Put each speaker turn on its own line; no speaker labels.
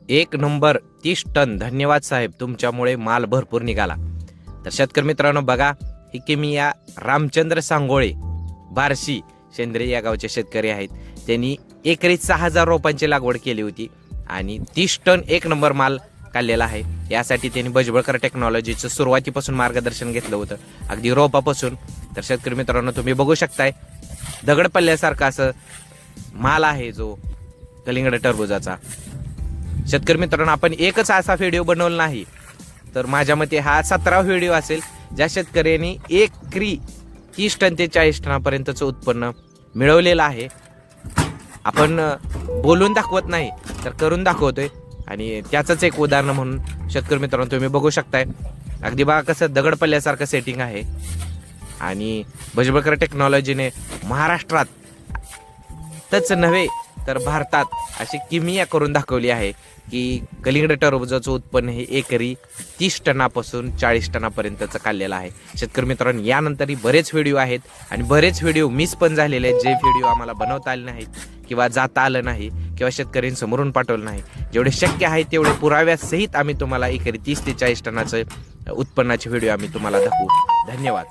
एक number 30 ton. धन्यवाद साहेब, तुमच्यामुळे माल भरपूर निघाला. तर शेतकरी मित्रांनो बघा, ही किमिया रामचंद्र सांगोळे बार्शी शेंद्रे या गावचे शेतकरी आहेत. त्यांनी एकरी 6000 रोपांची लागवड केली होती आणि 30 टन एक नंबर माल काढलेला आहे. यासाठी त्यांनी भुजबळकर टेक्नॉलॉजीचं सुरुवातीपासून मार्गदर्शन घेतलं होतं, अगदी रोपापासून. तर शेतकरी मित्रांनो तुम्ही बघू शकताय, दगड पडल्यासारखा असं माल आहे जो कलिंगड टरबुजाचा. शेतकरी मित्रांनो आपण एकच असा व्हिडिओ बनवला नाही, तर माझ्या मते हा 17वा व्हिडिओ असेल ज्या शेतकऱ्यांनी एकरी 30 टन ते 40 टनापर्यंतचं उत्पन्न मिळवलेलं आहे. आपण बोलून दाखवत नाही तर करून दाखवतोय, आणि त्याचंच एक उदाहरण म्हणून शेतकरी मित्रांनो तुम्ही बघू शकताय, अगदी बघा कसं दगड पडल्यासारखं सेटिंग आहे. आणि भुजबळकर टेक्नॉलॉजीने महाराष्ट्रातच नव्हे तर भारतात अशी किमिया करून दाखवली आहे की कलिंगड टरबुजाचं उत्पन्न हे एकरी 30 टनापासून 40 टनापर्यंतचं काढलेलं आहे. शेतकरी मित्रांनो यानंतरही बरेच व्हिडिओ आहेत आणि बरेच व्हिडिओ मिस पण झालेले आहेत, जे व्हिडिओ आम्हाला बनवता आले नाहीत किंवा जाता आलं नाही किंवा शेतकऱ्यांसमोरून पाठवलं नाही. जेवढे शक्य आहे तेवढे पुराव्यासहित आम्ही तुम्हाला एकरी 30 ते 40 टनाचं उत्पन्नाचे व्हिडिओ आम्ही तुम्हाला दाखवू. धन्यवाद.